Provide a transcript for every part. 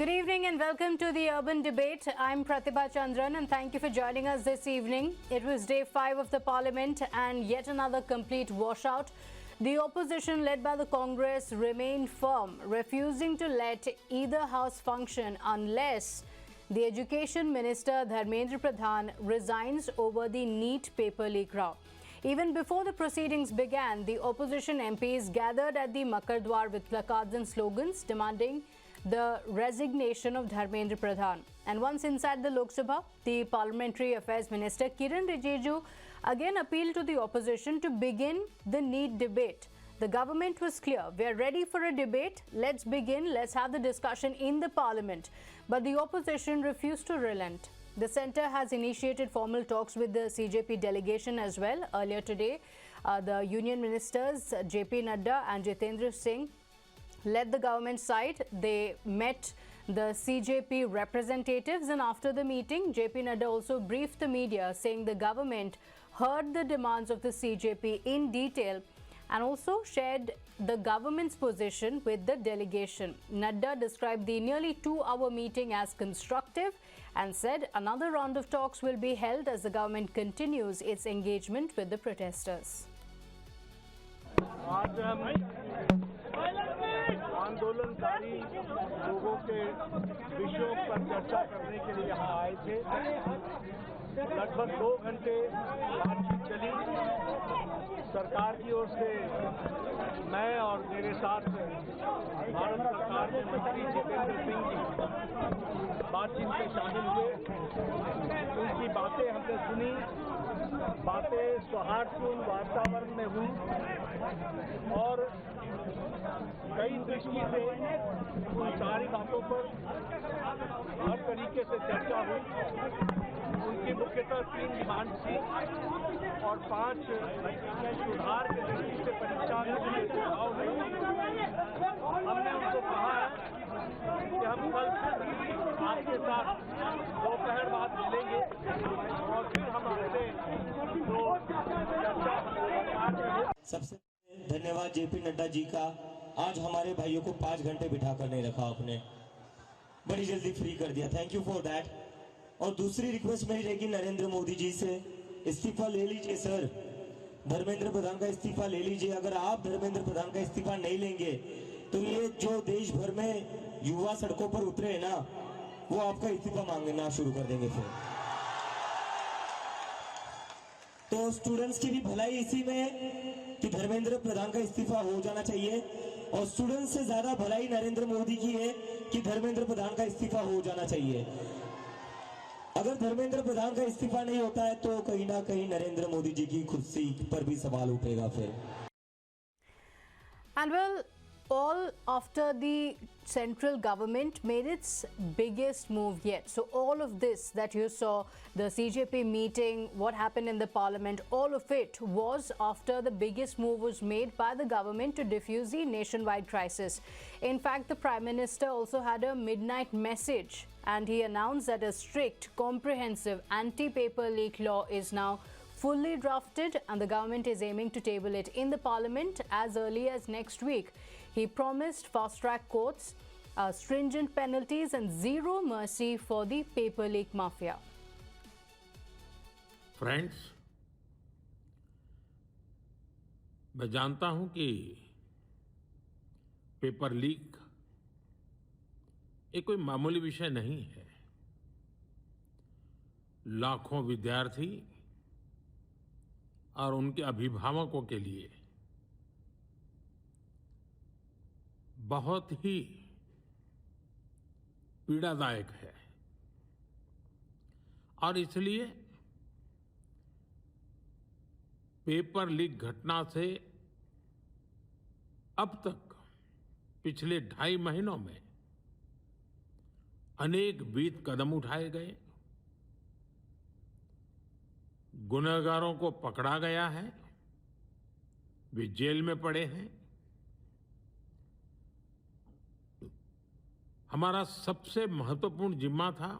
Good evening and welcome to the Urban Debate. I'm Pratibha Chandran and thank you for joining us this evening. It was day 5 of the Parliament and yet another complete washout. The opposition led by the Congress remained firm, refusing to let either house function unless the Education Minister Dharmendra Pradhan resigns over the NEET paper leak row. Even before the proceedings began, the opposition MPs gathered at the Makardwar with placards and slogans demanding the resignation of Dharmendra Pradhan. And once inside the Lok Sabha, the Parliamentary Affairs Minister Kiran Rijiju again appealed to the opposition to begin the NEET debate. The government was clear, we are ready for a debate, let's begin, let's have the discussion in the Parliament. But the opposition refused to relent. The centre has initiated formal talks with the CJP delegation as well. Earlier today, the union ministers JP Nadda and Jitendra Singh led the government side. They met the CJP representatives, and after the meeting, JP Nadda also briefed the media saying the government heard the demands of the CJP in detail and also shared the government's position with the delegation. Nadda described the nearly 2-hour meeting as constructive and said another round of talks will be held as the government continues its engagement with the protesters. आंदोलनकारी लोगों के विषयों पर चर्चा करने के लिए यहाँ आए थे। लगभग 2 घंटे बातचीत चली। सरकार की ओर से मैं और मेरे साथ भारत सरकार के मंत्री जितेंद्र सिंह जी बातचीत में शामिल हुए। उनकी बातें हमने सुनी। बातें सौहार्दपूर्ण वातावरण में हुई और कई दृष्टि से उन सारी बातों पर हर तरीके से चर्चा हुई। उनकी मुख्यतः 3 डिमांड थी और 5 सुधार के दृष्टि से परीक्षा में सुझाव हुए। हमने उनको कहा है कि हम कल आपके साथ दोपहर बाद मिलेंगे और फिर हम आपसे जो चर्चा सबसे धन्यवाद जेपी नड्डा जी का। आज हमारे भाइयों को 5 घंटे बिठा कर नहीं रखा आपने, बड़ी जल्दी फ्री कर दिया, थैंक यू फॉर दैट। और दूसरी रिक्वेस्ट मेरी रहेगी नरेंद्र मोदी जी से, इस्तीफा ले लीजिए सर, धर्मेंद्र प्रधान का इस्तीफा ले लीजिए। अगर आप धर्मेंद्र प्रधान का इस्तीफा नहीं लेंगे तो ये जो देश भर में युवा सड़कों पर उतरे हैं ना, वो आपका इस्तीफा मांगना शुरू कर देंगे फिर। तो स्टूडेंट्स की भी भलाई इसी में है कि धर्मेंद्र प्रधान का इस्तीफा हो जाना चाहिए, और स्टूडेंट्स से ज्यादा भलाई नरेंद्र मोदी की है कि धर्मेंद्र प्रधान का इस्तीफा हो जाना चाहिए। अगर धर्मेंद्र प्रधान का इस्तीफा नहीं होता है तो कहीं ना कहीं नरेंद्र मोदी जी की कुर्सी पर भी सवाल उठेगा फिर। And well, all after the central government made its biggest move yet. So all of this that you saw, the CJP meeting, what happened in the parliament, all of it was after the biggest move was made by the government to defuse the nationwide crisis. In fact, the Prime Minister also had a midnight message and he announced that a strict, comprehensive anti-paper leak law is now fully drafted and the government is aiming to table it in the parliament as early as next week. He promised fast-track courts, stringent penalties and zero mercy for the paper leak mafia. Friends, मैं जानता हूं कि paper leak ये कोई मामूली विषय नहीं है। लाखों विद्यार्थी और उनके अभिभावकों के लिए बहुत ही पीड़ादायक है और इसलिए पेपर लीक घटना से अब तक पिछले 2.5 महीनों में अनेक विध कदम उठाए गए, गुनहगारों को पकड़ा गया है, वे जेल में पड़े हैं। हमारा सबसे महत्वपूर्ण जिम्मा था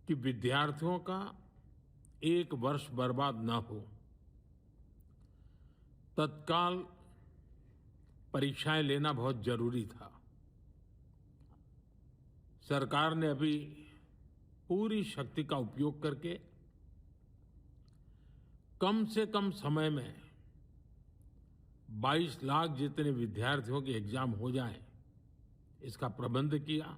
कि विद्यार्थियों का 1 वर्ष बर्बाद न हो। तत्काल परीक्षाएं लेना बहुत जरूरी था। सरकार ने अभी पूरी शक्ति का उपयोग करके कम से कम समय में 22 लाख जितने विद्यार्थियों के एग्जाम हो जाए, इसका प्रबंध किया।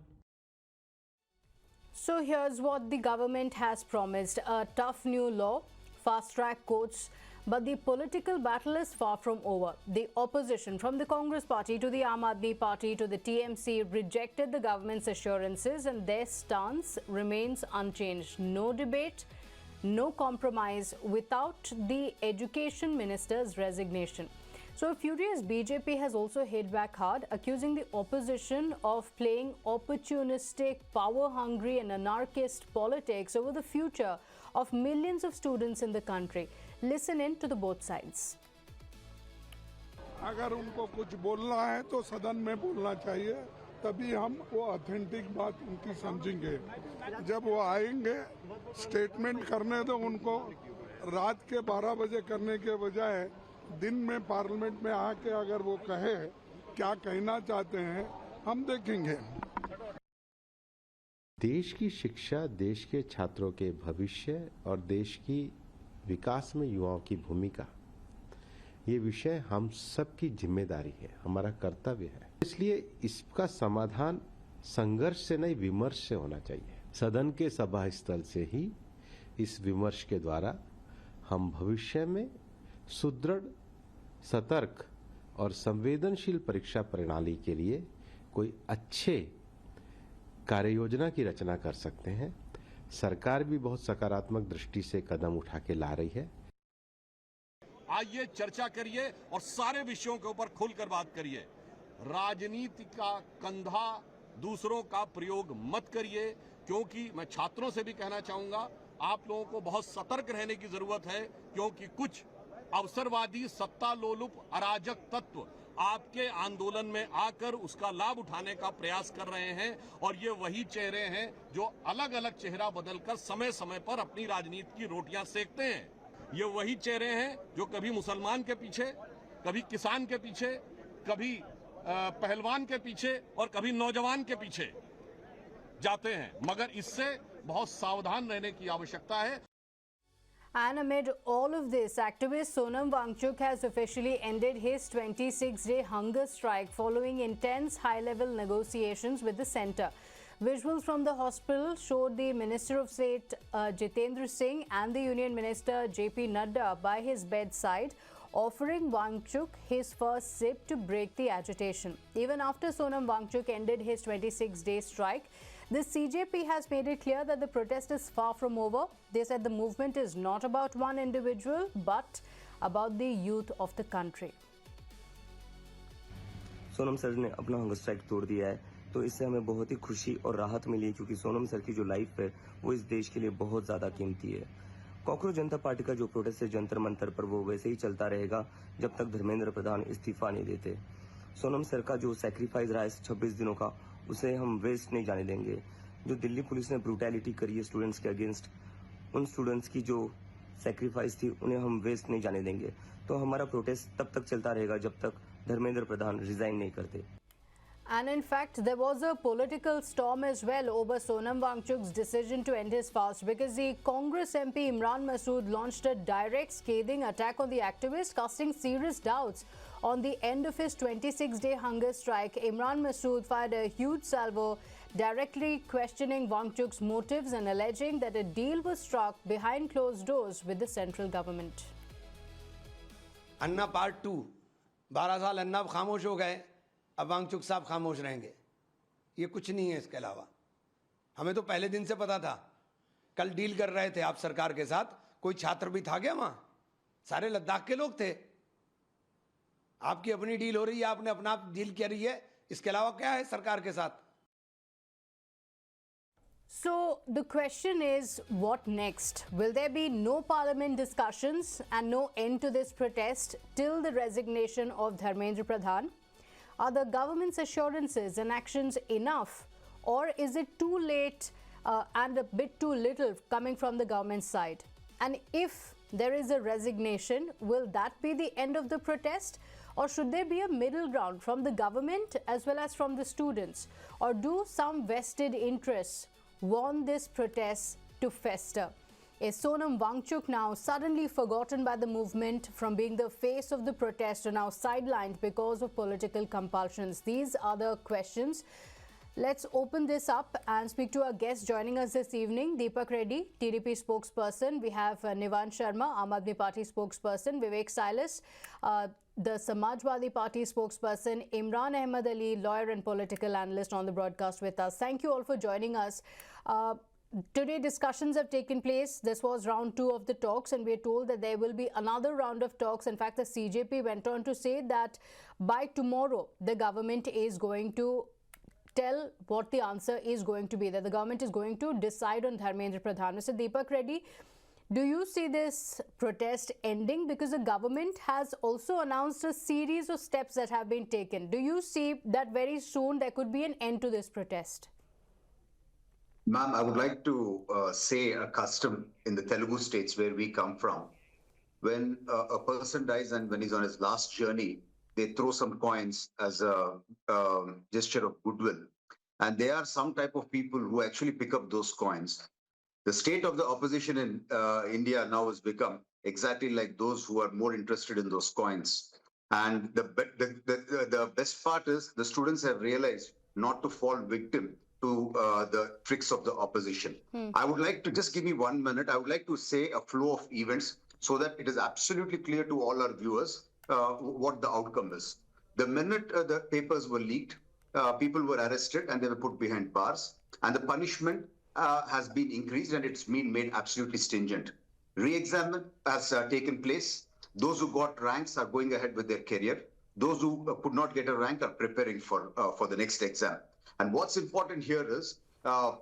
So here's what the government has promised: a tough new law, fast-track courts, but the political battle is far from over. The opposition, from the Congress party to the Aam Aadmi party to the TMC, rejected the government's assurances, and their stance remains unchanged. No debate, no compromise without the education minister's resignation. So a furious BJP has also hit back hard, accusing the opposition of playing opportunistic, power-hungry and anarchist politics over the future of millions of students in the country. Listen in to the both sides. अगर उनको कुछ बोलना है तो सदन में बोलना चाहिए, तभी हम वो ऑथेंटिक बात उनकी समझेंगे। जब वो आएंगे स्टेटमेंट करने तो उनको रात के 12 बजे करने के बजाय दिन में पार्लियामेंट में आके अगर वो कहे क्या कहना चाहते हैं, हम देखेंगे। देश की शिक्षा, देश के छात्रों के भविष्य और देश की विकास में युवाओं की भूमिका, ये विषय हम सबकी जिम्मेदारी है, हमारा कर्तव्य है। इसलिए इसका समाधान संघर्ष से नहीं, विमर्श से होना चाहिए। सदन के सभा स्थल से ही इस विमर्श के द्वारा हम भविष्य में सुदृढ़, सतर्क और संवेदनशील परीक्षा प्रणाली के लिए कोई अच्छे कार्य योजना की रचना कर सकते हैं। सरकार भी बहुत सकारात्मक दृष्टि से कदम उठा के ला रही है। आइए चर्चा करिए और सारे विषयों के ऊपर खुलकर बात करिए। राजनीति का कंधा दूसरों का प्रयोग मत करिए, क्योंकि मैं छात्रों से भी कहना चाहूंगा, आप लोगों को बहुत सतर्क रहने की जरूरत है, क्योंकि कुछ अवसरवादी, सत्ता लोलुप, अराजक तत्व आपके आंदोलन में आकर उसका लाभ उठाने का प्रयास कर रहे हैं। और ये वही चेहरे हैं जो अलग अलग चेहरा बदलकर समय समय पर अपनी राजनीति की रोटियां सेकते हैं। ये वही चेहरे हैं जो कभी मुसलमान के पीछे, कभी किसान के पीछे, कभी पहलवान के पीछे और कभी नौजवान के पीछे जाते हैं। मगर इससे बहुत सावधान रहने की आवश्यकता है। And amid all of this, activist Sonam Wangchuk has officially ended his 26-day hunger strike following intense high-level negotiations with the centre. Visuals from the hospital showed the Minister of State Jitendra Singh and the Union Minister J.P. Nadda by his bedside, offering Wangchuk his first sip to break the agitation. Even after Sonam Wangchuk ended his 26-day strike, the CJP has made it clear that the protest is far from over. They said the movement is not about one individual, but about the youth of the country. Sonam sir ने अपना hunger strike तोड़ दिया है, तो इससे हमें बहुत ही खुशी और राहत मिली है, क्योंकि सोनम सर की जो लाइफ है वो इस देश के लिए बहुत ज़्यादा कीमती है। कॉकरोच जनता पार्टी का जो प्रोटेस्ट है जंतर मंतर पर, वो वैसे ही चलता रहेगा जब तक धर्मेंद्र प्रधान इस्तीफा नहीं देते। सोनम सर का जो सैक्रिफाइस रहा है 26 दिनों का, उसे हम वेस्ट नहीं जाने देंगे। जो दिल्ली पुलिस ने ब्रूटैलिटी करी है स्टूडेंट्स के अगेंस्ट, उन स्टूडेंट्स की जो सैक्रिफाइस थी उन्हें हम वेस्ट नहीं जाने देंगे। तो हमारा प्रोटेस्ट तब तक चलता रहेगा जब तक धर्मेंद्र प्रधान रिजाइन नहीं करते। And in fact, there was a political storm as well over Sonam Wangchuk's decision to end his fast, because the Congress MP Imran Masood launched a direct scathing attack on the activist, casting serious doubts on the end of his 26-day hunger strike. Imran Masood fired a huge salvo, directly questioning Wangchuk's motives and alleging that a deal was struck behind closed doors with the central government. Anna part 2, 12 साल अन्ना खामोश हो गए, अब वांगचुक साहब खामोश रहेंगे। ये कुछ नहीं है इसके अलावा। हमें तो पहले दिन से पता था। कल डील कर रहे थे आप सरकार के साथ, कोई छात्र भी था क्या वहां? सारे लद्दाख के लोग थे। आपकी अपनी डील हो रही है, आपने अपना डील कर रही है, इसके अलावा क्या है सरकार के साथ? So the question is, what next? Will there be no parliament discussions and no end to this protest till the resignation of Dharmendra Pradhan? Are the government's assurances and actions enough, or is it too late and a bit too little coming from the government side? And if there is a resignation. Will that be the end of the protest? Or should there be a middle ground from the government as well as from the students? Or do some vested interests want this protest to fester? Is Sonam Wangchuk now suddenly forgotten by the movement from being the face of the protest or now sidelined because of political compulsions? These are the questions. Let's open this up and speak to our guest joining us this evening. Deepak Reddy, TDP spokesperson. We have Nivan Sharma, Aam Aadmi Party spokesperson. Vivek Silas, the Samajwadi Party spokesperson. Imran Ahmed Ali, lawyer and political analyst on the broadcast with us. Thank you all for joining us. Today discussions have taken place. This was round 2 of the talks and we are told that there will be another round of talks. In fact, the CJP went on to say that by tomorrow the government is going to tell what the answer is going to be, that the government is going to decide on Dharmendra Pradhan. Mr. Deepak Reddy, do you see this protest ending? Because the government has also announced a series of steps that have been taken. Do you see that very soon there could be an end to this protest? Ma'am, I would like to say a custom in the Telugu states where we come from. When a person dies and when he's on his last journey, they throw some coins as a gesture of goodwill. And there are some type of people who actually pick up those coins. The state of the opposition in India now has become exactly like those who are more interested in those coins. And the best part is the students have realized not to fall victim to the tricks of the opposition. I would like to just give me 1 minute. I would like to say a flow of events so that it is absolutely clear to all our viewers what the outcome is. The minute the papers were leaked, people were arrested and they were put behind bars, and the punishment has been increased and it's been made absolutely stringent. Re-examination has taken place. Those who got ranks are going ahead with their career. Those who could not get a rank are preparing for the next exam. And what's important here is a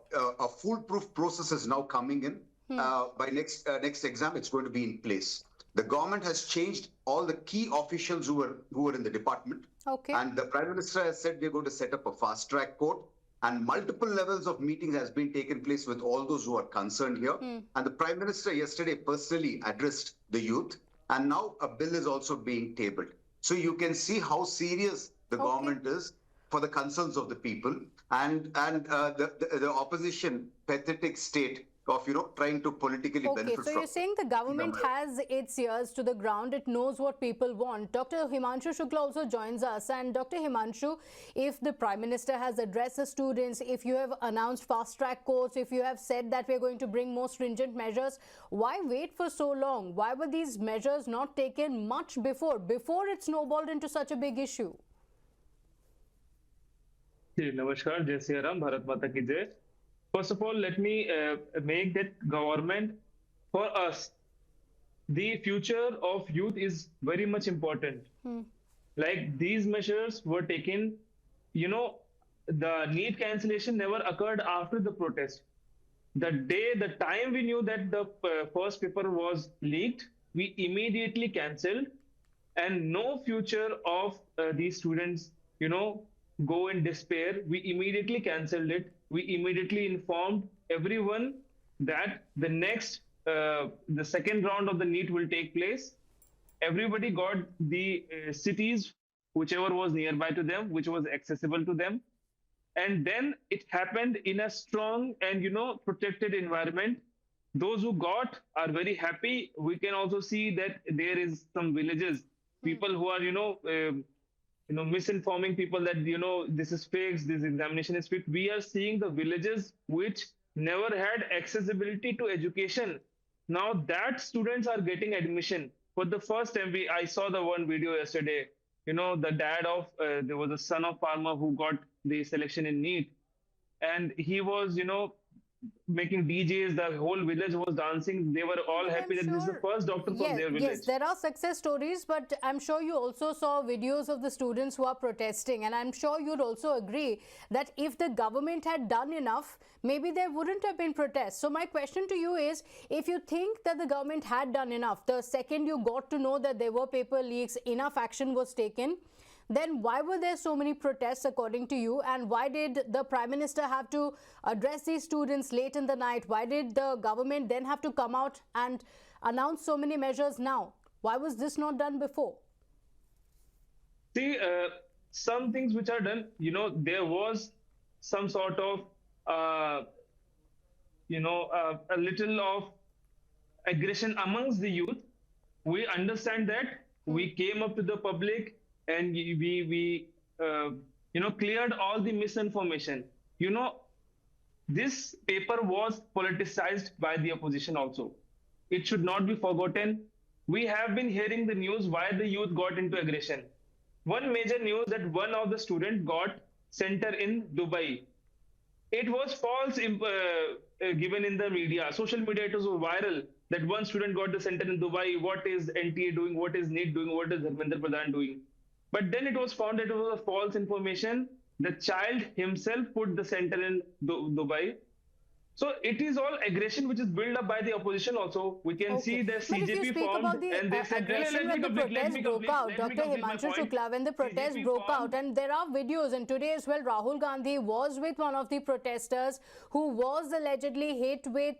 foolproof process is now coming in. By next exam, it's going to be in place. The government has changed all the key officials who were in the department. Okay. And the Prime Minister has said we're going to set up a fast-track court. And multiple levels of meetings has been taken place with all those who are concerned here. And the Prime Minister yesterday personally addressed the youth. And now a bill is also being tabled. So you can see how serious the government is for the concerns of the people, and the opposition pathetic state of trying to politically benefit from. So you're saying the government has its ears to the ground, it knows what people want. Dr. Himanshu Shukla also joins us, and Dr. Himanshu, if the Prime Minister has addressed the students, if you have announced fast-track courts, if you have said that we're going to bring more stringent measures, why wait for so long? Why were these measures not taken much before it snowballed into such a big issue? Namaskar, Jai Shri Ram, Bharat Mata ki Jai. First of all, let me make that government, for us, the future of youth is very much important. Like these measures were taken, the NEET cancellation never occurred after the protest. The time we knew that the first paper was leaked, we immediately cancelled, and no future of these students, go in despair. We immediately cancelled it. We immediately informed everyone that the second round of the NEET will take place. Everybody got the cities, whichever was nearby to them, which was accessible to them. And then it happened in a strong and, protected environment. Those who got are very happy. We can also see that there is some villages, people who are, misinforming people that, this is fake, this examination is fake. We are seeing the villages which never had accessibility to education. Now that students are getting admission. For the first time, I saw the one video yesterday, the dad of, there was a son of farmer who got the selection in NEET. And he was, making DJs, the whole village was dancing. They were all happy that this is the first doctor from their village. Yes, there are success stories, but I'm sure you also saw videos of the students who are protesting. And I'm sure you'd also agree that if the government had done enough, maybe there wouldn't have been protests. So my question to you is, if you think that the government had done enough, the second you got to know that there were paper leaks, enough action was taken, then why were there so many protests according to you? And why did the Prime Minister have to address these students late in the night? Why did the government then have to come out and announced so many measures now. Why was this not done before? See, some things which are done, there was some sort of, a little of aggression amongst the youth. We understand that. We came up to the public and we cleared all the misinformation. This paper was politicized by the opposition also. It should not be forgotten. We have been hearing the news why the youth got into aggression. One major news that one of the students got center in Dubai. It was false given in the media. Social media, it was viral that one student got the center in Dubai. What is NTA doing? What is NEET doing? What is Dharmendra Pradhan doing? But then it was found that it was a false information. The child himself put the center in Dubai. So it is all aggression which is built up by the opposition also. We can see the CJP formed and they said, aggression when the protest broke out, Dr. Himanshu Shukla, when the protest broke out, and there are videos, and today as well, Rahul Gandhi was with one of the protesters who was allegedly hit with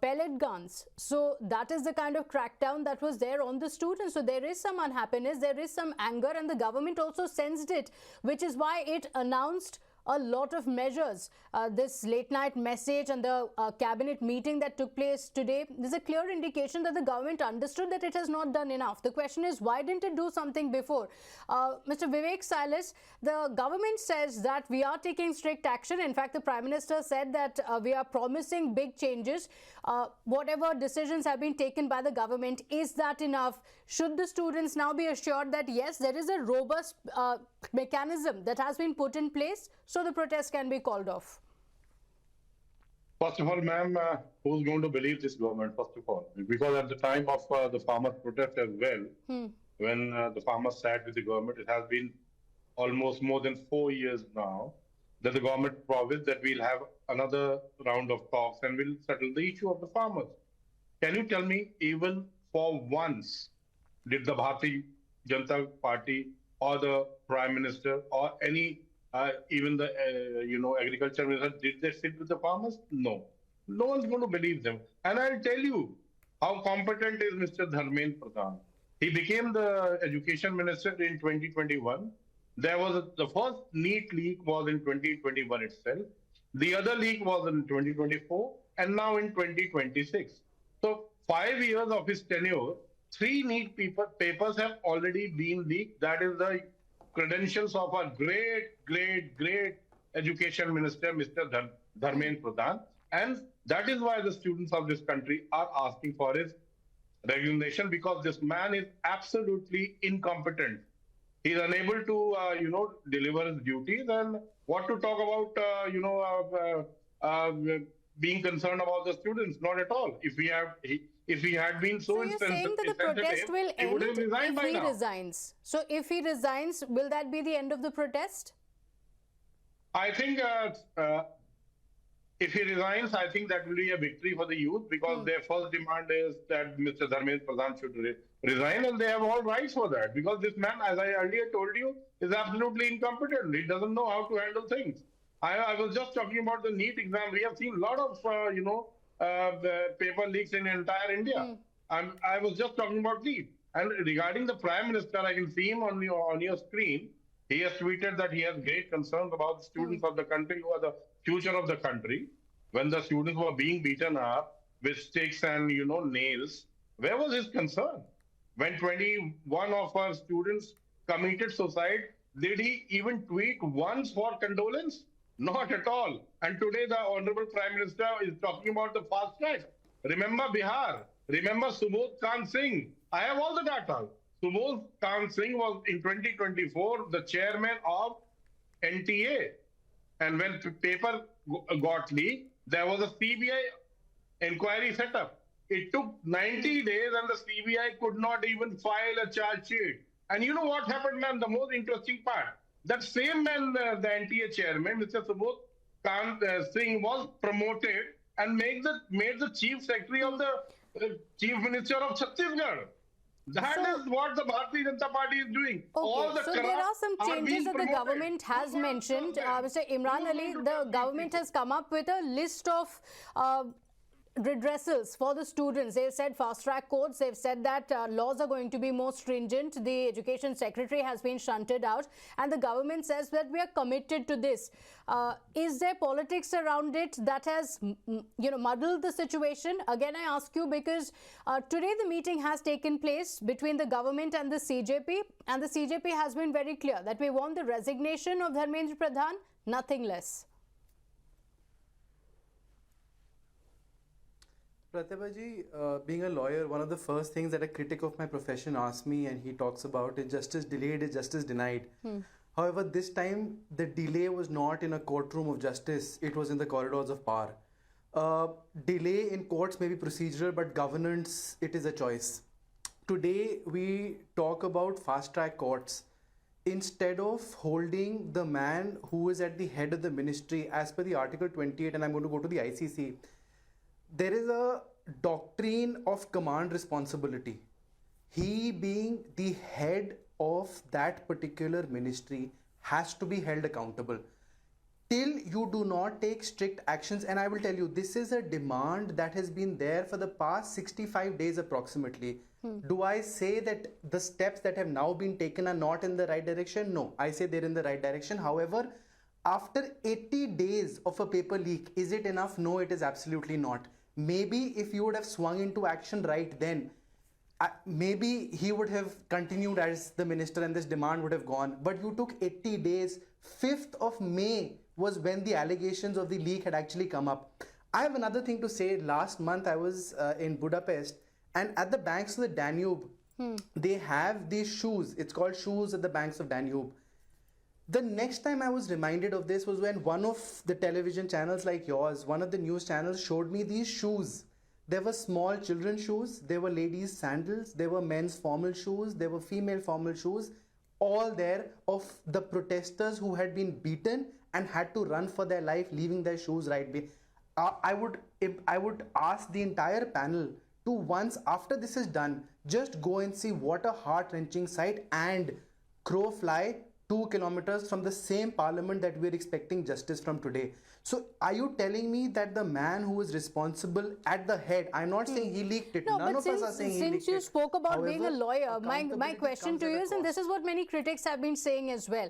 pellet guns. So that is the kind of crackdown that was there on the students. So there is some unhappiness, there is some anger, and the government also sensed it, which is why it announced a lot of measures. This late night message and the cabinet meeting that took place today, there's a clear indication that the government understood that it has not done enough. The question is, why didn't it do something before? Mr. Vivek Silas, the government says that we are taking strict action. In fact, the Prime Minister said that we are promising big changes. Whatever decisions have been taken by the government, is that enough? Should the students now be assured that yes, there is a robust mechanism that has been put in place so the protest can be called off? First of all, ma'am, who's going to believe this government, first of all? Because at the time of the farmers' protest as well, when the farmers sat with the government, it has been almost more than 4 years now that the government promised that we'll have another round of talks and we'll settle the issue of the farmers. Can you tell me, even for once, did the Bharatiya Janata Party or the Prime Minister or any even the agriculture minister, did they sit with the farmers? No. No one's going to believe them. And I'll tell you how competent is Mr. Dharmendra Pradhan. He became the education minister in 2021. There was the first NEET leak was in 2021 itself. The other leak was in 2024 and now in 2026. So 5 years of his tenure, 3 NEET papers have already been leaked. That is the credentials of our great education minister, Mr. Dharmendra Pradhan. And that is why the students of this country are asking for his resignation, because this man is absolutely incompetent. He is unable to, deliver his duties. And what to talk about, being concerned about the students? Not at all. If he had been so you're saying that the protest will end if he resigns. So if he resigns, will that be the end of the protest? I think if he resigns, I think that will be a victory for the youth, because their first demand is that Mr. Dharmendra Pradhan should resign, and they have all rights for that, because this man, as I earlier told you, is absolutely incompetent. He doesn't know how to handle things. I was just talking about the NEET exam. We have seen a lot of, the paper leaks in entire India. I was just talking about NEET. And regarding the Prime Minister, I can see him on your screen. He has tweeted that he has great concerns about the students of the country who are the future of the country. When the students were being beaten up with sticks and, nails, where was his concern? When 21 of our students committed suicide, did he even tweet once for condolence? Not at all. And today the Honorable Prime Minister is talking about the fast track. Remember Bihar. Remember Subodh Khan Singh. I have all the data. Subodh Khan Singh was in 2024 the chairman of NTA. And when the paper got leaked, there was a CBI inquiry set up. It took 90 days and the CBI could not even file a charge sheet. And you know what happened, man? The most interesting part. That same man, the NTA chairman, Mr. Subodh Khan Singh, was promoted and made the chief secretary of the chief minister of Chhattisgarh. That is what the Bharatiya Janata Party is doing. Okay, so there are some changes that the government has mentioned. Mr. Imran Ali, the government has come up with a list of redressals for the students. They've said fast track courts. They've said that laws are going to be more stringent. The education secretary has been shunted out, and the government says that we are committed to this. Is there politics around it that has muddled the situation? Again, I ask you because today the meeting has taken place between the government and the CJP, and the CJP has been very clear that we want the resignation of Dharmendra Pradhan, nothing less. Pratibha ji, being a lawyer, one of the first things that a critic of my profession asks me and he talks about is justice delayed is justice denied. However, this time the delay was not in a courtroom of justice, it was in the corridors of power. Delay in courts may be procedural, but governance, it is a choice. Today we talk about fast track courts. Instead of holding the man who is at the head of the ministry as per the Article 28, and I'm going to go to the ICC, there is a doctrine of command responsibility. He being the head of that particular ministry has to be held accountable. Till you do not take strict actions, and I will tell you, this is a demand that has been there for the past 65 days approximately. Do I say that the steps that have now been taken are not in the right direction? No, I say they're in the right direction. However, after 80 days of a paper leak, is it enough? No, it is absolutely not. Maybe if you would have swung into action right then, maybe he would have continued as the minister and this demand would have gone. But you took 80 days. 5th of May was when the allegations of the leak had actually come up. I have another thing to say. Last month I was in Budapest, and at the banks of the Danube, they have these shoes. It's called shoes at the banks of Danube. The next time I was reminded of this was when one of the television channels like yours, one of the news channels, showed me these shoes. There were small children's shoes, there were ladies' sandals, there were men's formal shoes, there were female formal shoes, all there of the protesters who had been beaten and had to run for their life, leaving their shoes right behind. I would ask the entire panel to, once after this is done, just go and see what a heart-wrenching sight, and crow fly 2 kilometers from the same parliament that we're expecting justice from today. So are you telling me that the man who is responsible at the head, I'm not saying he leaked it, no, none but of us are saying he leaked it. Since you spoke about However, being a lawyer, my question to you is, and this is what many critics have been saying as well,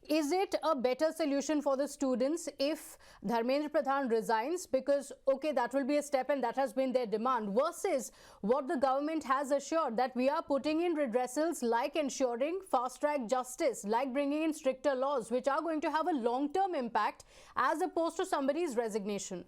is it a better solution for the students if Dharmendra Pradhan resigns? Because, okay, that will be a step and that has been their demand, versus what the government has assured, that we are putting in redressals like ensuring fast-track justice, like bringing in stricter laws, which are going to have a long-term impact as opposed to somebody's resignation.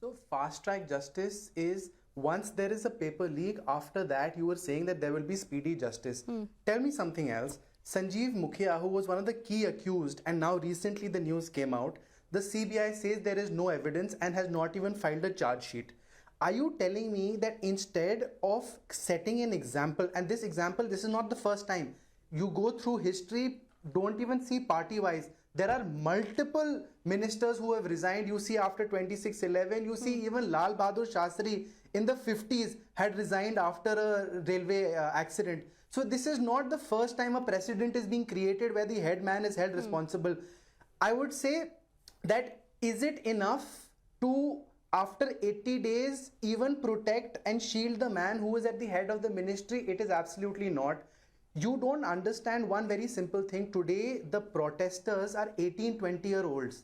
So fast-track justice is, once there is a paper leak, after that you were saying that there will be speedy justice. Tell me something else. Sanjeev Mukhia, who was one of the key accused, and now recently the news came out, the CBI says there is no evidence and has not even filed a charge sheet. Are you telling me that instead of setting an example, and this example, this is not the first time, you go through history, don't even see party-wise, there are multiple ministers who have resigned. You see after 2611, you see even Lal Bahadur Shastri in the 50s had resigned after a railway accident. So this is not the first time a precedent is being created where the head man is held responsible. I would say that, is it enough to, after 80 days, even protect and shield the man who is at the head of the ministry? It is absolutely not. You don't understand one very simple thing. Today, the protesters are 18, 20-year-olds.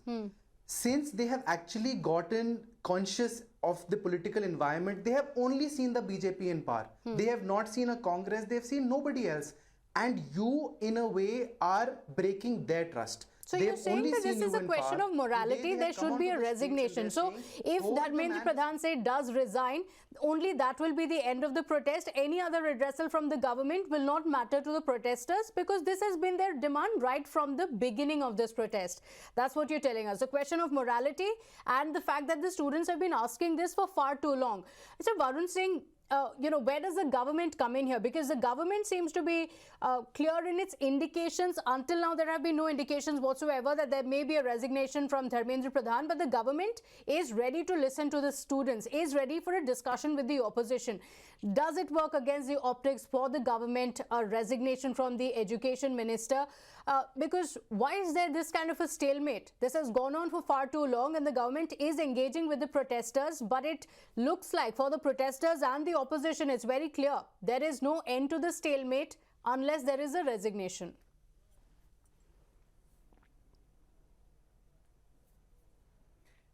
Since they have actually gotten conscious of the political environment, they have only seen the BJP in power. They have not seen a Congress. They have seen nobody else. And you, in a way, are breaking their trust. So you're saying that this is a question of morality, there should be a resignation. So if Dharmendra Pradhan say does resign, only that will be the end of the protest. Any other redressal from the government will not matter to the protesters, because this has been their demand right from the beginning of this protest. That's what you're telling us. A question of morality and the fact that the students have been asking this for far too long. So Varun Singh, where does the government come in here? Because the government seems to be clear in its indications. Until now, there have been no indications whatsoever that there may be a resignation from Dharmendra Pradhan, but the government is ready to listen to the students, is ready for a discussion with the opposition. Does it work against the optics for the government, a resignation from the education minister? Because why is there this kind of a stalemate? This has gone on for far too long, and the government is engaging with the protesters, but it looks like for the protesters and the opposition, it's very clear there is no end to the stalemate unless there is a resignation.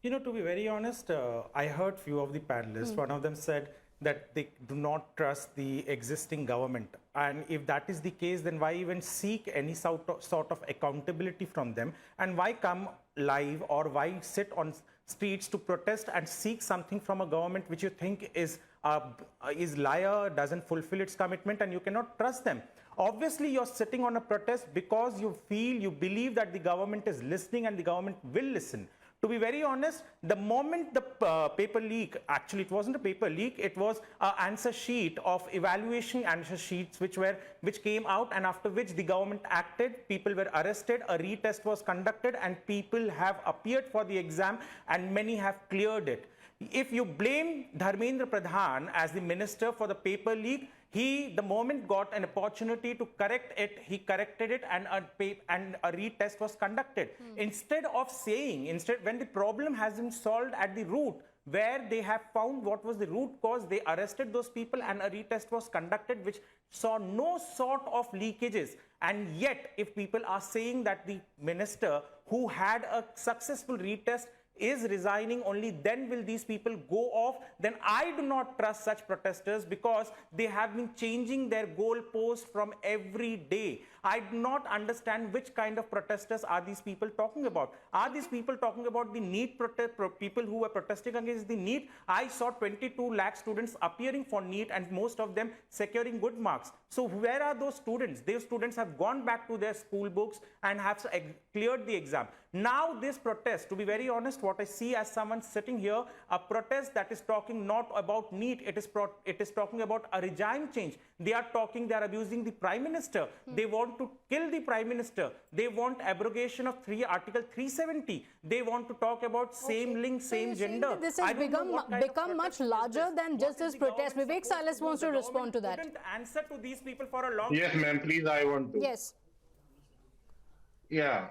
To be very honest, I heard few of the panelists. One of them said that they do not trust the existing government. And if that is the case, then why even seek any sort of accountability from them? And why come live, or why sit on streets to protest and seek something from a government which you think is liar, doesn't fulfill its commitment, and you cannot trust them? Obviously, you're sitting on a protest because you believe that the government is listening and the government will listen. To be very honest, the moment the paper leak, actually it wasn't a paper leak, it was an answer sheet of evaluation answer sheets which came out, and after which the government acted, people were arrested, a retest was conducted, and people have appeared for the exam, and many have cleared it. If you blame Dharmendra Pradhan as the minister for the paper leak, he, the moment got an opportunity to correct it, he corrected it, and a retest was conducted. Instead, when the problem has been solved at the root, where they have found what was the root cause, they arrested those people and a retest was conducted which saw no sort of leakages. And yet, if people are saying that the minister who had a successful retest is resigning, only then will these people go off, then I do not trust such protesters, because they have been changing their goalposts from every day. I do not understand which kind of protesters are these people talking about. Are these people talking about the NEET people who were protesting against the NEET? I saw 22 lakh students appearing for NEET, and most of them securing good marks. So where are those students? Those students have gone back to their school books and have cleared the exam. Now this protest, to be very honest, what I see as someone sitting here, a protest that is talking not about NEET, it is talking about a regime change. They are abusing the Prime Minister. They want to kill the Prime Minister. They want abrogation of Article 370. They want to talk about same link, same gender. This has become much larger than just this protest. Vivek Salas wants to respond to that. Couldn't answer to these people for a long Yes, ma'am, please, I want to. Yes. Yeah.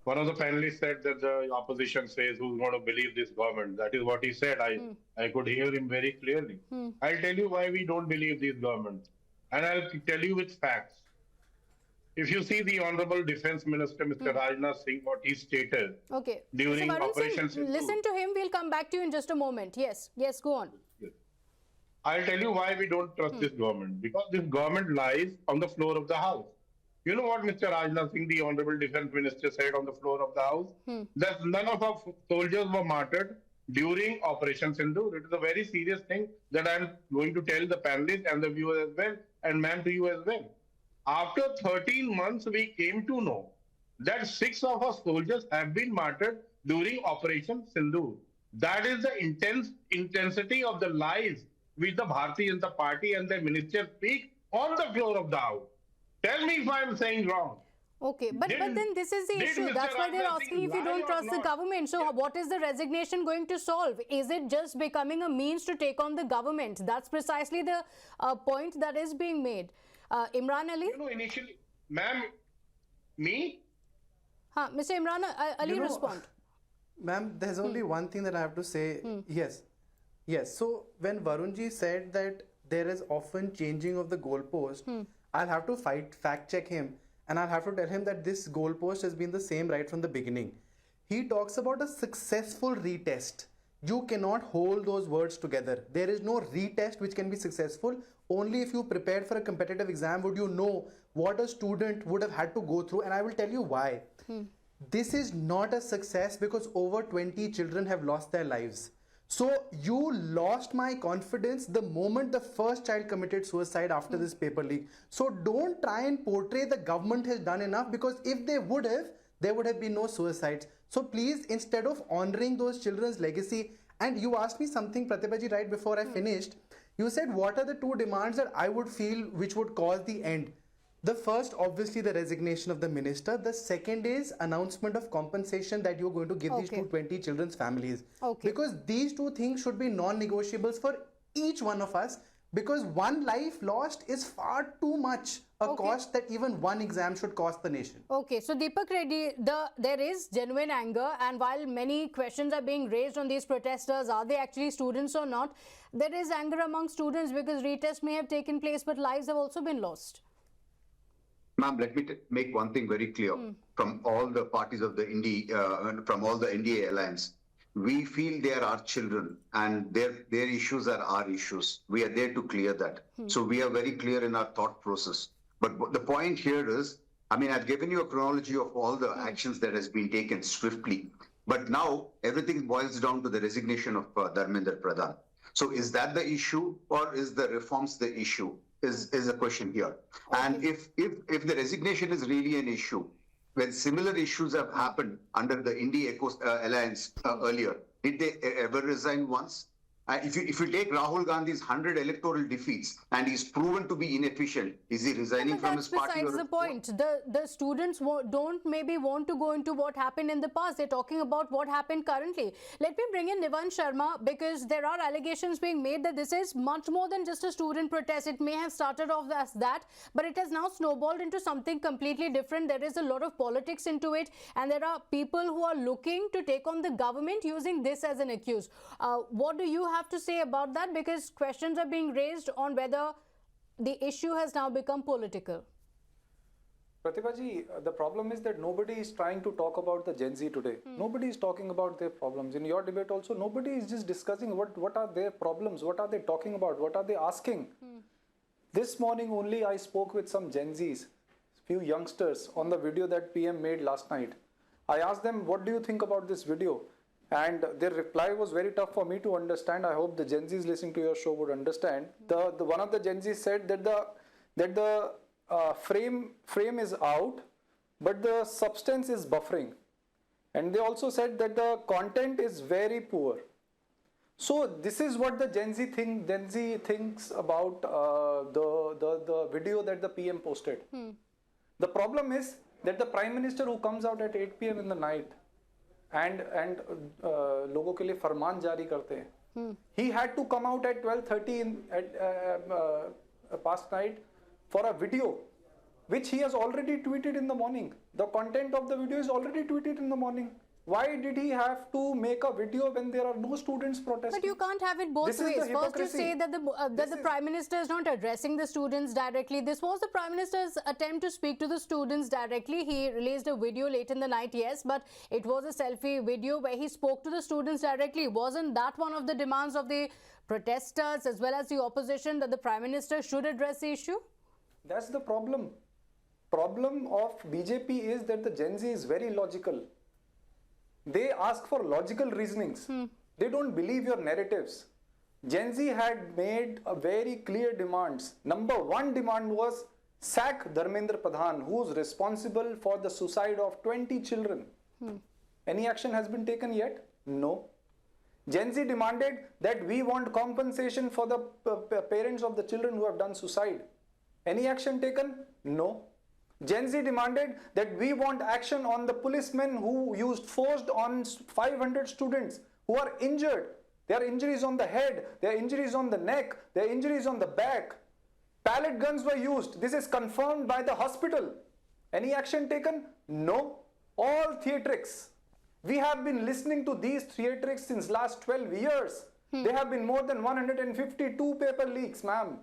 One of the panelists said that the opposition says who's going to believe this government. That is what he said. I could hear him very clearly. I'll tell you why we don't believe this government. And I'll tell you with facts. If you see the Honorable Defense Minister, Mr. Rajnath Singh, what he stated during Operation Sindhu. Listen to him. We'll come back to you in just a moment. Yes, go on. Yes. I'll tell you why we don't trust this government. Because this government lies on the floor of the House. You know what Mr. Rajnath Singh, the Honorable Defense Minister, said on the floor of the House? That none of our soldiers were martyred during Operation Sindhu. It is a very serious thing that I'm going to tell the panelists and the viewers as well, and ma'am, to you as well. After 13 months, we came to know that 6 of our soldiers have been martyred during Operation Sindhu. That is the intensity of the lies which the Bharatiya Janata Party and their ministers speak on the floor of the House. Tell me if I'm saying wrong. Okay, but then this is the issue. That's why they're asking if you don't trust the government. So what is the resignation going to solve? Is it just becoming a means to take on the government? That's precisely the point that is being made. Imran Ali? Initially, ma'am, me? Mr. Imran Ali, respond. Ma'am, there's only one thing that I have to say. Yes. So when Varunji said that there is often changing of the goalpost, I'll have to fact check him, and I'll have to tell him that this goalpost has been the same right from the beginning. He talks about a successful retest. You cannot hold those words together. There is no retest which can be successful. Only if you prepared for a competitive exam would you know what a student would have had to go through, and I will tell you why. This is not a success because over 20 children have lost their lives. So you lost my confidence the moment the first child committed suicide after this paper leak. So don't try and portray the government has done enough, because if they would have, there would have been no suicides. So please, instead of honoring those children's legacy, and you asked me something, Pratibha ji, right before I finished. You said, what are the two demands that I would feel which would cause the end? The first, obviously, the resignation of the minister. The second is announcement of compensation that you're going to give these 220 children's families. Because these two things should be non-negotiables for each one of us, because one life lost is far too much a cost that even one exam should cost the nation. Okay, so Deepak Reddy, there is genuine anger, and while many questions are being raised on these protesters, are they actually students or not, there is anger among students because retests may have taken place, but lives have also been lost. Ma'am, let me make one thing very clear. From all the parties of the from all the NDA alliance, we feel they are our children and their issues are our issues. We are there to clear that. So we are very clear in our thought process. But the point here is, I mean, I've given you a chronology of all the actions that has been taken swiftly. But now everything boils down to the resignation of Dharmender Pradhan. So is that the issue, or is the reforms the issue? Is a question here. And if the resignation is really an issue, when similar issues have happened under the India Alliance earlier, did they ever resign once? If you take Rahul Gandhi's 100 electoral defeats and he's proven to be inefficient, is he resigning from his party? That's besides the point. The students don't maybe want to go into what happened in the past. They're talking about what happened currently. Let me bring in Nivan Sharma, because there are allegations being made that this is much more than just a student protest. It may have started off as that, but it has now snowballed into something completely different. There is a lot of politics into it, and there are people who are looking to take on the government using this as an accuse. What do you have to say about that? Because questions are being raised on whether the issue has now become political. Pratibha ji, the problem is that nobody is trying to talk about the Gen Z today. Nobody is talking about their problems. In your debate also, nobody is just discussing what are their problems, what are they talking about, what are they asking. This morning only I spoke with some Gen Zs, few youngsters, on the video that PM made last night. I asked them, what do you think about this video? And their reply was very tough for me to understand. I hope the Gen Zs listening to your show would understand. One of the Gen Zs said that the frame is out, but the substance is buffering. And they also said that the content is very poor. So this is what the Gen Z thinks about the video that the PM posted. The problem is that the Prime Minister who comes out at 8 PM in the night and लोगों के लिए फरमान जारी करते हैं. He had to come out at 12:30 past night for a video which he has already tweeted in the morning. The content of the video is already tweeted in the morning. Why did he have to make a video when there are no students protesting? But you can't have it both ways. First you say that the Prime Minister is not addressing the students directly. This was the Prime Minister's attempt to speak to the students directly. He released a video late in the night, yes, but it was a selfie video where he spoke to the students directly. Wasn't that one of the demands of the protesters as well as the opposition, that the Prime Minister should address the issue? That's the problem. Problem of BJP is that the Gen Z is very logical. They ask for logical reasonings. They don't believe your narratives. Gen Z had made a very clear demands. Number one demand was sack Dharmender Pradhan, who is responsible for the suicide of 20 children. Any action has been taken yet? No. Gen Z demanded that we want compensation for the parents of the children who have done suicide. Any action taken? No. Gen Z demanded that we want action on the policemen who used force on 500 students who are injured. There are injuries on the head, there are injuries on the neck, there are injuries on the back. Pellet guns were used. This is confirmed by the hospital. Any action taken? No. All theatrics. We have been listening to these theatrics since last 12 years. There have been more than 152 paper leaks, ma'am.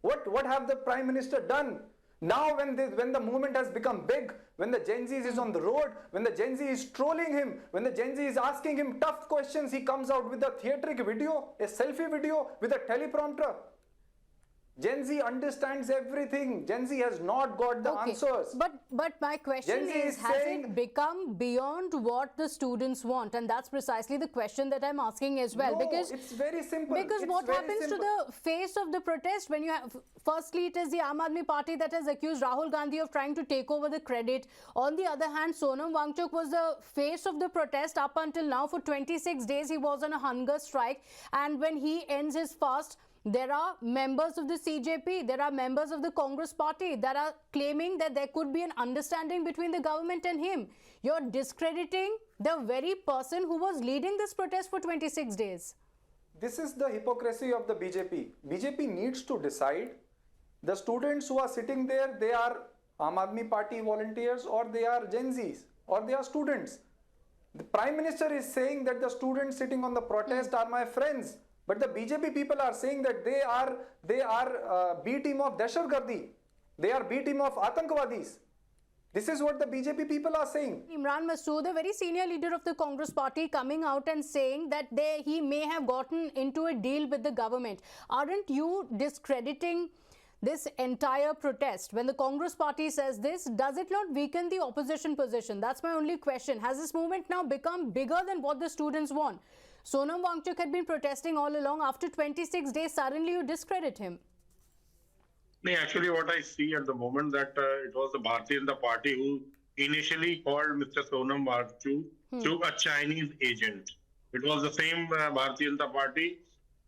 What have the Prime Minister done? Now when the movement has become big, when the Gen Z is on the road, when the Gen Z is trolling him, when the Gen Z is asking him tough questions, he comes out with a theatric video, a selfie video with a teleprompter. Gen Z understands everything. Gen Z has not got the answers. But my question is, has it become beyond what the students want? And that's precisely the question that I'm asking as well. No, because it's very simple. Because what happens to the face of the protest when you have, firstly, it is the Aam Aadmi Party that has accused Rahul Gandhi of trying to take over the credit. On the other hand, Sonam Wangchuk was the face of the protest up until now. For 26 days, he was on a hunger strike. And when he ends his fast, There are members of the CJP, there are members of the Congress party that are claiming that there could be an understanding between the government and him. You're discrediting the very person who was leading this protest for 26 days. This is the hypocrisy of the BJP. BJP needs to decide. The students who are sitting there, they are Aam Aadmi Party volunteers or they are Gen Zs or they are students. The Prime Minister is saying that the students sitting on the protest are my friends. But the BJP people are saying that they are B team of Dahshatgardi. They are B team of Atankwadis. This is what the BJP people are saying. Imran Masood, a very senior leader of the Congress party, coming out and saying that he may have gotten into a deal with the government. Aren't you discrediting this entire protest? When the Congress party says this, does it not weaken the opposition position? That's my only question. Has this movement now become bigger than what the students want? Sonam Wangchuk had been protesting all along. After 26 days, suddenly you discredit him. No, actually what I see at the moment that it was the Bharatiya Janata Party who initially called Mr. Sonam Wangchuk a Chinese agent. It was the same Bharatiya Janata Party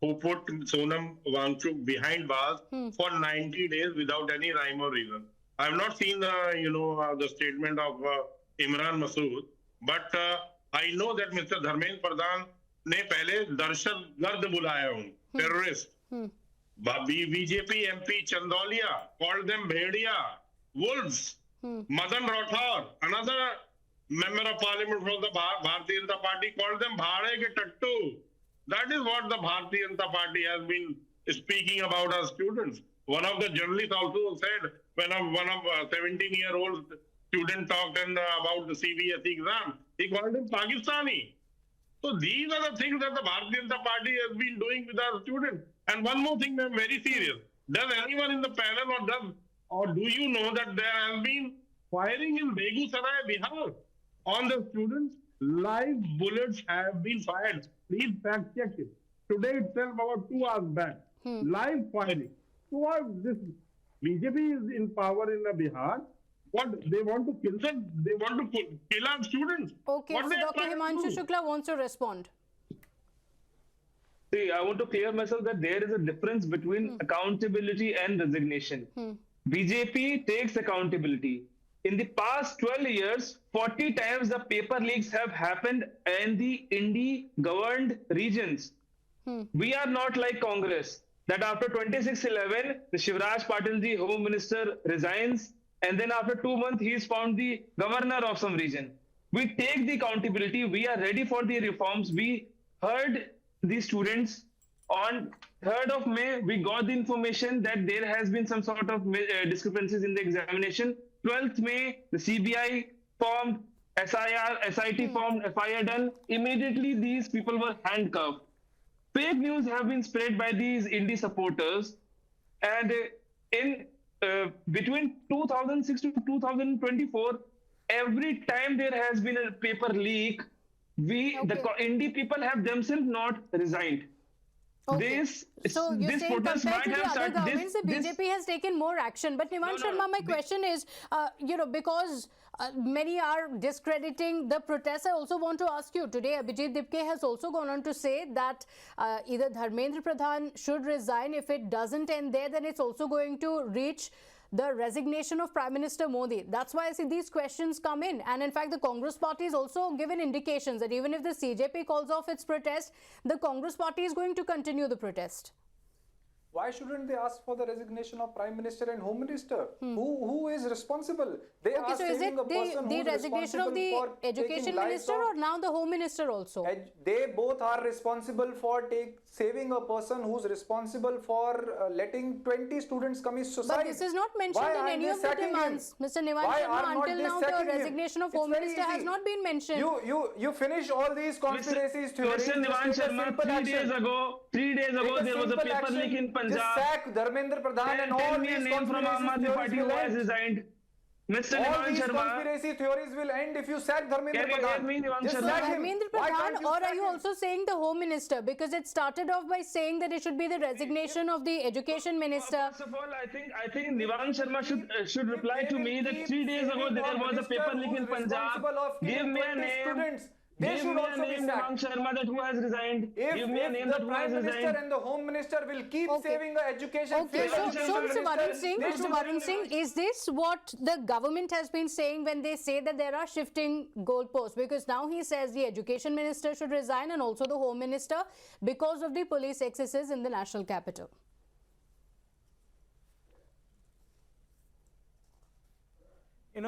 who put Sonam Wangchuk behind bars for 90 days without any rhyme or reason. I have not seen the statement of Imran Masood, but I know that Mr. Dharmendra Pradhan ने पहले दहशतगर्द बुलाया हूँ, terrorist. BJP MP Chandolia called them Bhedia, wolves. Madan Rathore, another member of parliament from the Bharatiya Janata Party, called them Bhade ke Tattu. That is what the Bharatiya Janata Party has been speaking about our students. One of the journalists also said, when one of 17-year-old student talked about the CBSE exam, he called him Pakistani. So these are the things that the Bharatiya Janata Party has been doing with our students. And one more thing, I'm very serious. Does anyone in the panel or do you know that there has been firing in Begusarai, Bihar on the students? Live bullets have been fired. Please fact check it. Today itself, about 2 hours back, live firing. So what this BJP is in power in Bihar. What they want to kill them? They want to kill our students. Okay, so Dr. Himanshu Shukla wants to respond. See, I want to clear myself that there is a difference between accountability and resignation. BJP takes accountability. In the past 12 years, 40 times the paper leaks have happened in the Indi-governed regions. We are not like Congress, that after 26/11, the Shivraj Patil ji, Home Minister, resigns, and then after 2 months, he is found the governor of some region. We take the accountability. We are ready for the reforms. We heard the students. On 3rd of May, we got the information that there has been some sort of discrepancies in the examination. 12th May, the CBI formed, SIT formed, FIR done. Immediately, these people were handcuffed. Fake news have been spread by these indie supporters. And in between 2006 to 2024, every time there has been a paper leak, the indie people have themselves not resigned. Okay. So you're saying compared to the other governments, the BJP has taken more action. But Nivan Sharma, my question is, because many are discrediting the protests, I also want to ask you, today Abhijit Dipke has also gone on to say that either Dharmendra Pradhan should resign. If it doesn't end there, then it's also going to reach the resignation of Prime Minister Modi. That's why I see these questions come in. And in fact, the Congress party has also given indications that even if the CJP calls off its protest, the Congress party is going to continue the protest. Why shouldn't they ask for the resignation of Prime Minister and Home Minister? Who is responsible? They are so is it the resignation of the Education Minister or now the Home Minister also? They both are responsible for saving a person who's responsible for letting 20 students commit suicide. But this is not mentioned in any of the demands. Mr. Nivan Sharma, until now the resignation of Home Minister has not been mentioned. You finish all these conspiracies theories. Mr. Nivan Sharma, 3 days ago, there was a paper leak in Punjab. Just sack Dharmendra Pradhan and all these conspiracy theories will end. Resigned. Mr. All these conspiracy theories will end if you sack Dharmendra Pradhan. Just sack Dharmendra Pradhan, or are you also saying the Home Minister? Because it started off by saying that it should be the resignation of the Education Minister. First of all, I think Nivan Sharma should reply to me that 3 days ago there was a paper leak in Punjab. Give me a name. They Give should me a also be name, sacked. Devang Sharma, that who has resigned. Give me a name If that the who has Prime Minister resigned. and the Home Minister will keep saving the education Okay, field, so Mr. Varun Singh, they should- Mr. Varun Singh, is this what the government has been saying when they say that there are shifting goalposts? Because now he says the Education Minister should resign and also the Home Minister because of the police excesses in the national capital.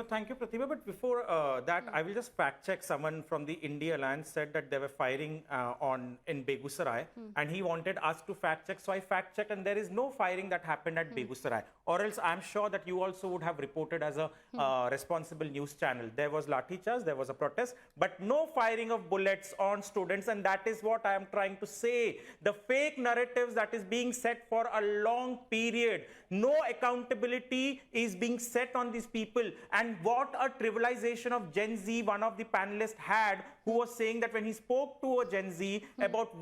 Thank you, Pratibha. But before that, I will just fact check. Someone from the India Alliance said that they were firing in Begusarai, and he wanted us to fact check. So I fact checked, and there is no firing that happened at Begusarai. Or else, I'm sure that you also would have reported as a responsible news channel. There was lathi charge, there was a protest, but no firing of bullets on students, and that is what I am trying to say. The fake narratives that is being set for a long period, no accountability is being set on these people. And what a trivialization of Gen Z one of the panelists had, who was saying that when he spoke to a Gen Z about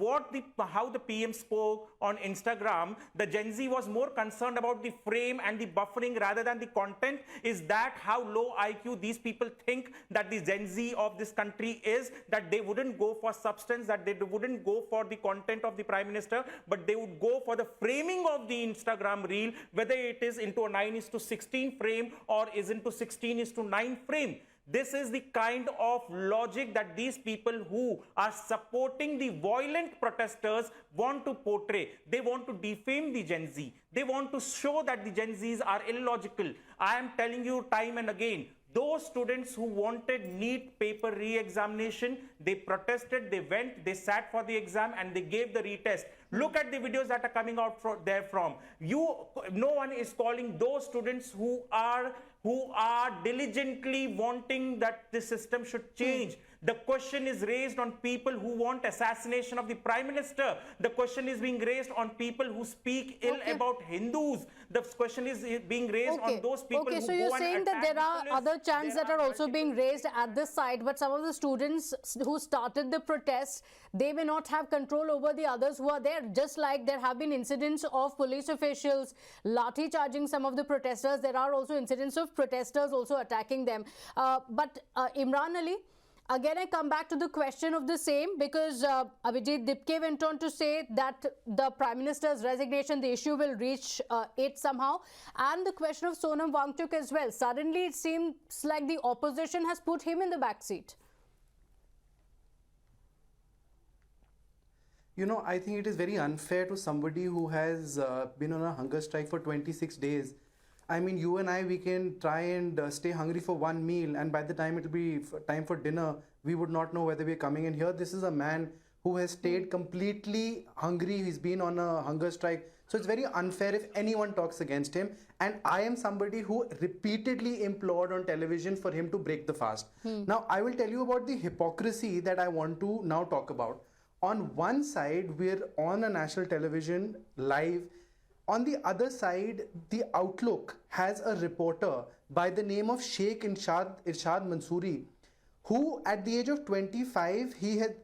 how the PM spoke on Instagram, the Gen Z was more concerned about the frame and the buffering rather than the content. Is that how low IQ these people think that the Gen Z of this country is? That they wouldn't go for substance, that they wouldn't go for the content of the Prime Minister, but they would go for the framing of the Instagram reel, whether it is into a 9:16 frame or is into 16:9 frame. This is the kind of logic that these people who are supporting the violent protesters want to portray. They want to defame the Gen Z. They want to show that the Gen Zs are illogical. I am telling you time and again, those students who wanted NEET paper re-examination, they protested, they went, they sat for the exam and they gave the retest. Look at the videos that are coming out therefrom. No one is calling those students who are diligently wanting that the system should change. The question is raised on people who want assassination of the Prime Minister. The question is being raised on people who speak ill about Hindus. The question is being raised on those people who so you're go saying and that there are police. other chants that are also being raised at this side, but some of the students who started the protest, they may not have control over the others who are there. Just like there have been incidents of police officials lathi charging some of the protesters, there are also incidents of protesters also attacking them. But Imran Ali, again, I come back to the question of the same, because Abhijit Dipke went on to say that the Prime Minister's resignation, the issue will reach it somehow. And the question of Sonam Wangchuk as well. Suddenly, it seems like the opposition has put him in the backseat. I think it is very unfair to somebody who has been on a hunger strike for 26 days. I mean, you and I, we can try and stay hungry for one meal, and by the time it will be time for dinner, we would not know whether we're coming in here. This is a man who has stayed completely hungry. He's been on a hunger strike. So it's very unfair if anyone talks against him. And I am somebody who repeatedly implored on television for him to break the fast. Now, I will tell you about the hypocrisy that I want to now talk about. On one side, we're on a national television live. On the other side, the Outlook has a reporter by the name of Sheikh Irshad Mansoori, who at the age of 25,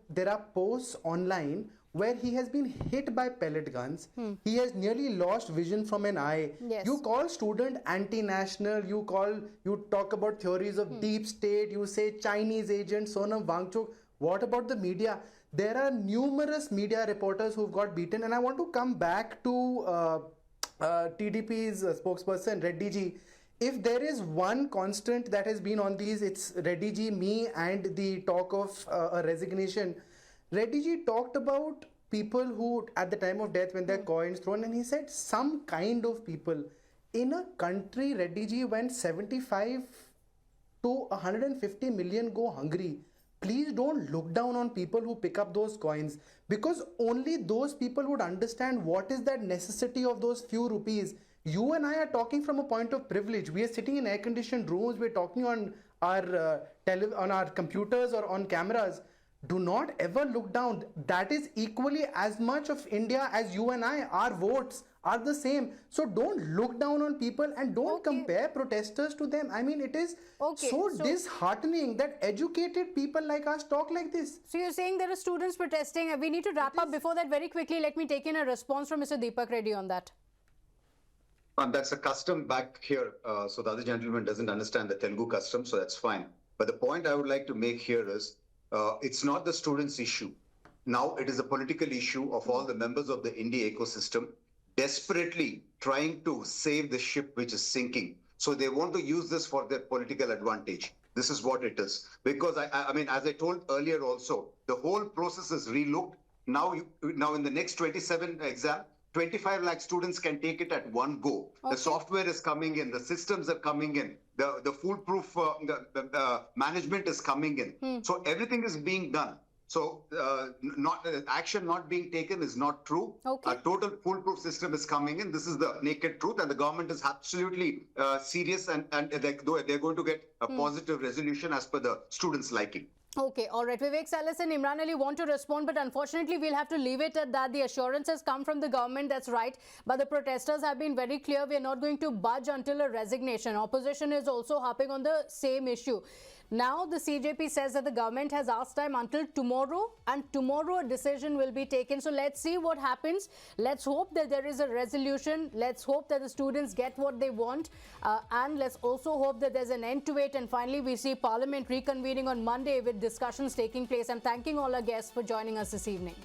there are posts online where he has been hit by pellet guns. He has nearly lost vision from an eye. Yes. You call student anti-national, you talk about theories of deep state, you say Chinese agent, Sonam Wangchuk. What about the media? There are numerous media reporters who've got beaten, and I want to come back to TDP's spokesperson, Reddy ji. If there is one constant that has been on these, it's Reddy ji, me, and the talk of a resignation. Reddy ji talked about people who, at the time of death, when their coins thrown, and he said some kind of people. In a country, Reddy ji, when 75 to 150 million go hungry, please don't look down on people who pick up those coins, because only those people would understand what is that necessity of those few rupees. You and I are talking from a point of privilege. We are sitting in air-conditioned rooms. We're talking on our computers or on cameras. Do not ever look down. That is equally as much of India as you and I. Our votes are the same. So don't look down on people and don't compare protesters to them. I mean, it is so disheartening that educated people like us talk like this. So you're saying there are students protesting. We need to wrap up. Before that, very quickly, let me take in a response from Mr. Deepak Reddy on that. That's a custom back here. So the other gentleman doesn't understand the Telugu custom, so that's fine. But the point I would like to make here is it's not the students' issue. Now it is a political issue of all the members of the India ecosystem desperately trying to save the ship which is sinking. So they want to use this for their political advantage. This is what it is. Because I mean, as I told earlier also, the whole process is relooked. Now in the next 27 exam, 25 lakh students can take it at one go. Okay. The software is coming in, the systems are coming in, the foolproof management is coming in. So everything is being done. So action not being taken is not true. Okay. A total foolproof system is coming in. This is the naked truth, and the government is absolutely serious, and they're going to get a positive resolution as per the students' liking. Okay, all right. Vivek Salas and Imran Ali want to respond, but unfortunately we'll have to leave it at that. The assurance has come from the government, that's right. But the protesters have been very clear, we're not going to budge until a resignation. Opposition is also harping on the same issue. Now the CJP says that the government has asked time until tomorrow, and tomorrow a decision will be taken. So let's see what happens. Let's hope that there is a resolution. Let's hope that the students get what they want. And let's also hope that there's an end to it. And finally, we see Parliament reconvening on Monday with discussions taking place. I'm thanking all our guests for joining us this evening.